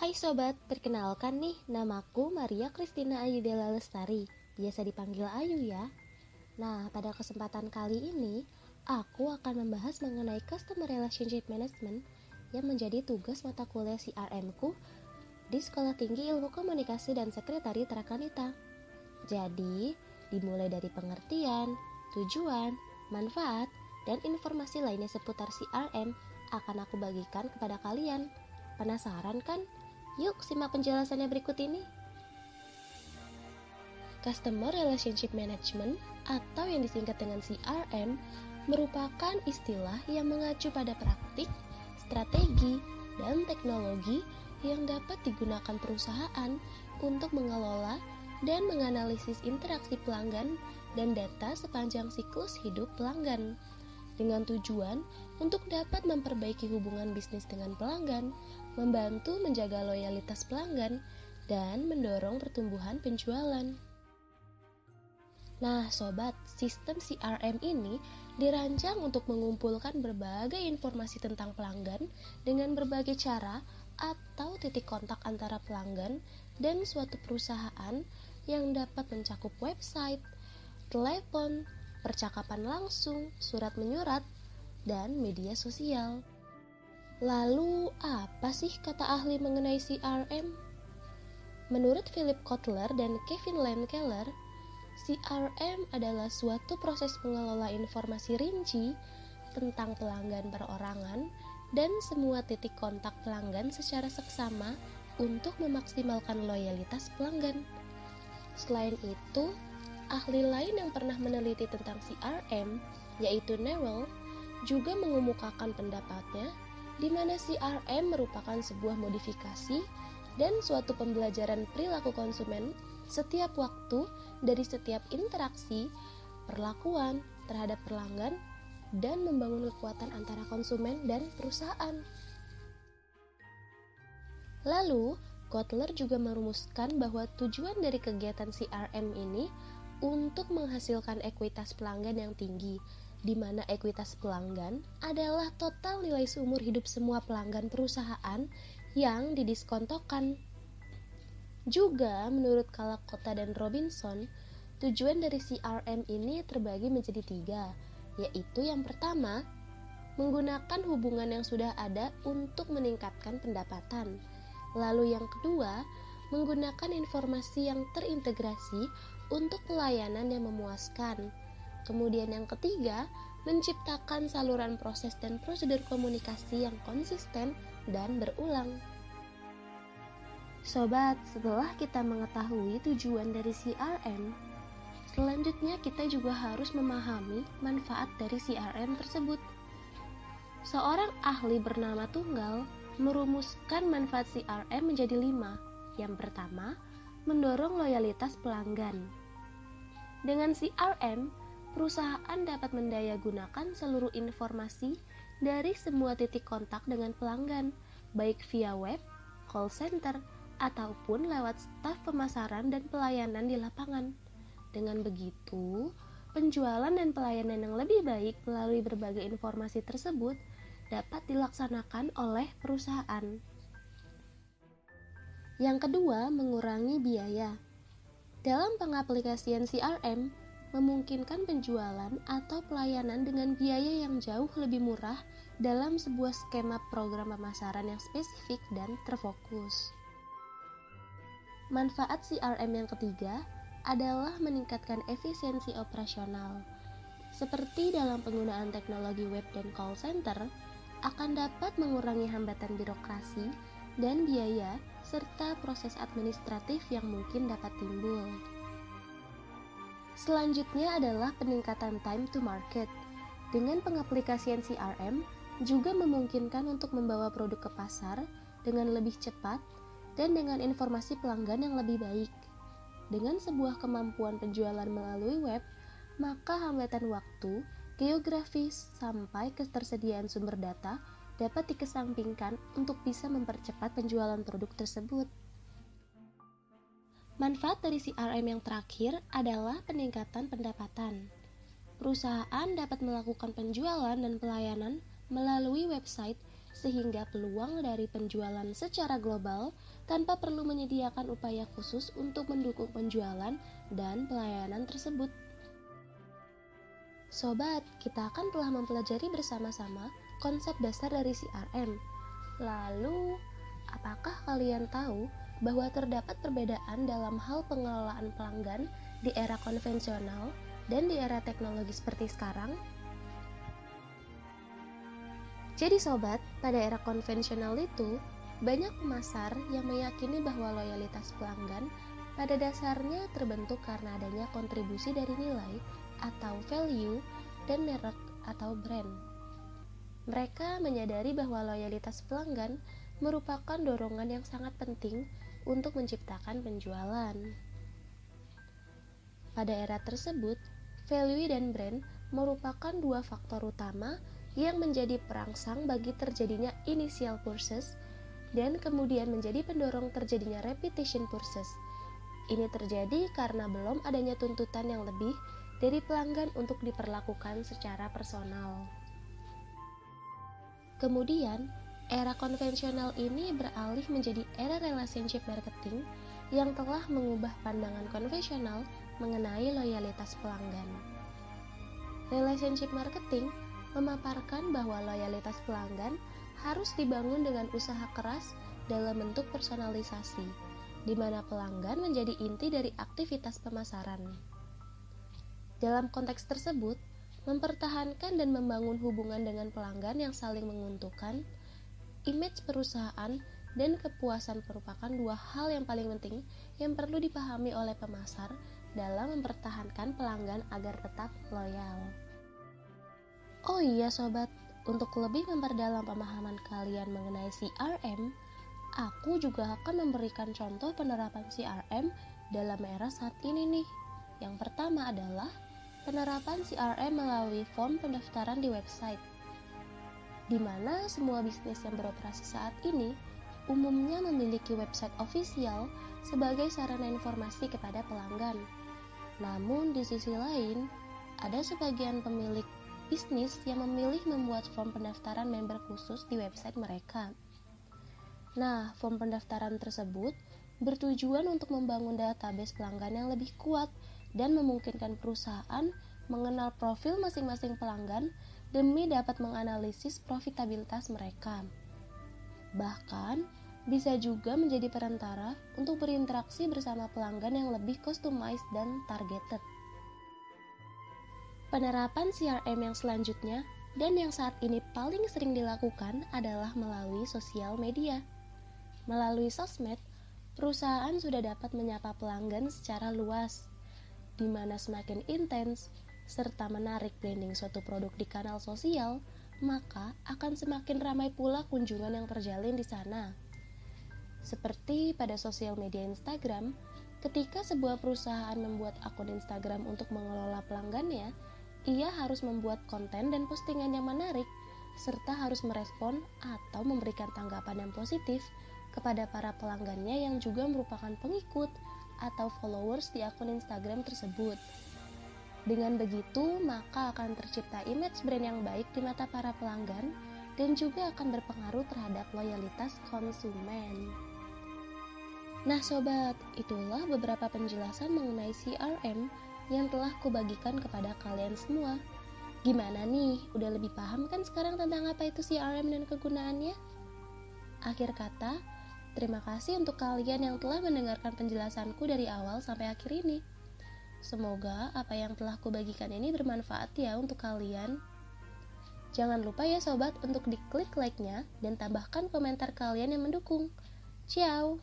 Hai sobat, perkenalkan nih, namaku Maria Christina Ayudela Lestari, biasa dipanggil Ayu ya. Nah, pada kesempatan kali ini, aku akan membahas mengenai Customer Relationship Management yang menjadi tugas mata kuliah CRM-ku di Sekolah Tinggi Ilmu Komunikasi dan Sekretari Terakanita. Jadi, dimulai dari pengertian, tujuan, manfaat, dan informasi lainnya seputar CRM akan aku bagikan kepada kalian. Penasaran kan? Yuk simak penjelasannya berikut ini. Customer Relationship Management atau yang disingkat dengan CRM merupakan istilah yang mengacu pada praktik, strategi, dan teknologi yang dapat digunakan perusahaan untuk mengelola dan menganalisis interaksi pelanggan dan data sepanjang siklus hidup pelanggan, dengan tujuan untuk dapat memperbaiki hubungan bisnis dengan pelanggan, membantu menjaga loyalitas pelanggan, dan mendorong pertumbuhan penjualan. Nah, sobat, sistem CRM ini dirancang untuk mengumpulkan berbagai informasi tentang pelanggan dengan berbagai cara atau titik kontak antara pelanggan dan suatu perusahaan yang dapat mencakup website, telepon, percakapan langsung, surat menyurat, dan media sosial. Lalu, apa sih kata ahli mengenai CRM? Menurut Philip Kotler dan Kevin Landkeller, CRM adalah suatu proses mengelola informasi rinci tentang pelanggan perorangan dan semua titik kontak pelanggan secara seksama untuk memaksimalkan loyalitas pelanggan. Selain itu, ahli lain yang pernah meneliti tentang CRM, yaitu Newell, juga mengemukakan pendapatnya di mana CRM merupakan sebuah modifikasi dan suatu pembelajaran perilaku konsumen setiap waktu dari setiap interaksi, perlakuan terhadap pelanggan, dan membangun kekuatan antara konsumen dan perusahaan. Lalu, Kotler juga merumuskan bahwa tujuan dari kegiatan CRM ini untuk menghasilkan ekuitas pelanggan yang tinggi, di mana ekuitas pelanggan adalah total nilai seumur hidup semua pelanggan perusahaan yang didiskontokan. Juga menurut Kalakota dan Robinson, tujuan dari CRM ini terbagi menjadi 3, yaitu yang pertama, menggunakan hubungan yang sudah ada untuk meningkatkan pendapatan. Lalu yang kedua, menggunakan informasi yang terintegrasi untuk pelayanan yang memuaskan. Kemudian yang ketiga, menciptakan saluran proses dan prosedur komunikasi yang konsisten dan berulang. Sobat, setelah kita mengetahui tujuan dari CRM, selanjutnya kita juga harus memahami manfaat dari CRM tersebut. Seorang ahli bernama Tunggal merumuskan manfaat CRM menjadi 5. Yang pertama, mendorong loyalitas pelanggan. Dengan CRM, perusahaan dapat mendayagunakan seluruh informasi dari semua titik kontak dengan pelanggan, baik via web, call center, ataupun lewat staf pemasaran dan pelayanan di lapangan. Dengan begitu, penjualan dan pelayanan yang lebih baik melalui berbagai informasi tersebut dapat dilaksanakan oleh perusahaan. Yang kedua, mengurangi biaya. Dalam pengaplikasian CRM, memungkinkan penjualan atau pelayanan dengan biaya yang jauh lebih murah dalam sebuah skema program pemasaran yang spesifik dan terfokus. Manfaat CRM yang ketiga adalah meningkatkan efisiensi operasional. Seperti dalam penggunaan teknologi web dan call center, akan dapat mengurangi hambatan birokrasi dan biaya serta proses administratif yang mungkin dapat timbul. Selanjutnya adalah peningkatan time to market. Dengan pengaplikasian CRM juga memungkinkan untuk membawa produk ke pasar dengan lebih cepat dan dengan informasi pelanggan yang lebih baik. Dengan sebuah kemampuan penjualan melalui web, maka hambatan waktu, geografis, sampai ketersediaan sumber data dapat dikesampingkan untuk bisa mempercepat penjualan produk tersebut. Manfaat dari CRM yang terakhir adalah peningkatan pendapatan. Perusahaan dapat melakukan penjualan dan pelayanan melalui website sehingga peluang dari penjualan secara global tanpa perlu menyediakan upaya khusus untuk mendukung penjualan dan pelayanan tersebut. Sobat, kita akan telah mempelajari bersama-sama konsep dasar dari CRM. Lalu, apakah kalian tahu bahwa terdapat perbedaan dalam hal pengelolaan pelanggan di era konvensional dan di era teknologi seperti sekarang? Jadi sobat, pada era konvensional itu, banyak pemasar yang meyakini bahwa loyalitas pelanggan pada dasarnya terbentuk karena adanya kontribusi dari nilai atau value dan merek atau brand. Mereka menyadari bahwa loyalitas pelanggan merupakan dorongan yang sangat penting untuk menciptakan penjualan. Pada era tersebut, value dan brand merupakan dua faktor utama yang menjadi perangsang bagi terjadinya initial purchase dan kemudian menjadi pendorong terjadinya repetition purchase. Ini terjadi karena belum adanya tuntutan yang lebih dari pelanggan untuk diperlakukan secara personal. Kemudian, era konvensional ini beralih menjadi era relationship marketing yang telah mengubah pandangan konvensional mengenai loyalitas pelanggan. Relationship marketing memaparkan bahwa loyalitas pelanggan harus dibangun dengan usaha keras dalam bentuk personalisasi, di mana pelanggan menjadi inti dari aktivitas pemasaran. Dalam konteks tersebut, mempertahankan dan membangun hubungan dengan pelanggan yang saling menguntungkan, image perusahaan dan kepuasan merupakan dua hal yang paling penting yang perlu dipahami oleh pemasar dalam mempertahankan pelanggan agar tetap loyal. Oh iya sobat, untuk lebih memperdalam pemahaman kalian mengenai CRM, aku juga akan memberikan contoh penerapan CRM dalam era saat ini nih. Yang pertama adalah penerapan CRM melalui form pendaftaran di website, di mana semua bisnis yang beroperasi saat ini umumnya memiliki website ofisial sebagai sarana informasi kepada pelanggan. Namun di sisi lain, ada sebagian pemilik bisnis yang memilih membuat form pendaftaran member khusus di website mereka. Nah, form pendaftaran tersebut bertujuan untuk membangun database pelanggan yang lebih kuat dan memungkinkan perusahaan mengenal profil masing-masing pelanggan demi dapat menganalisis profitabilitas mereka. Bahkan, bisa juga menjadi perantara untuk berinteraksi bersama pelanggan yang lebih customized dan targeted. Penerapan CRM yang selanjutnya dan yang saat ini paling sering dilakukan adalah melalui sosial media. Melalui sosmed, perusahaan sudah dapat menyapa pelanggan secara luas, di mana semakin intens serta menarik branding suatu produk di kanal sosial, maka akan semakin ramai pula kunjungan yang terjalin di sana. Seperti pada sosial media Instagram, ketika sebuah perusahaan membuat akun Instagram untuk mengelola pelanggannya, ia harus membuat konten dan postingan yang menarik, serta harus merespon atau memberikan tanggapan yang positif kepada para pelanggannya yang juga merupakan pengikut atau followers di akun Instagram tersebut. Dengan begitu, maka akan tercipta image brand yang baik di mata para pelanggan dan juga akan berpengaruh terhadap loyalitas konsumen. Nah sobat, itulah beberapa penjelasan mengenai CRM yang telah kubagikan kepada kalian semua. Gimana nih, udah lebih paham kan sekarang tentang apa itu CRM dan kegunaannya? Akhir kata, terima kasih untuk kalian yang telah mendengarkan penjelasanku dari awal sampai akhir ini. Semoga apa yang telah kubagikan ini bermanfaat ya untuk kalian. Jangan lupa ya sobat untuk diklik like-nya dan tambahkan komentar kalian yang mendukung. Ciao!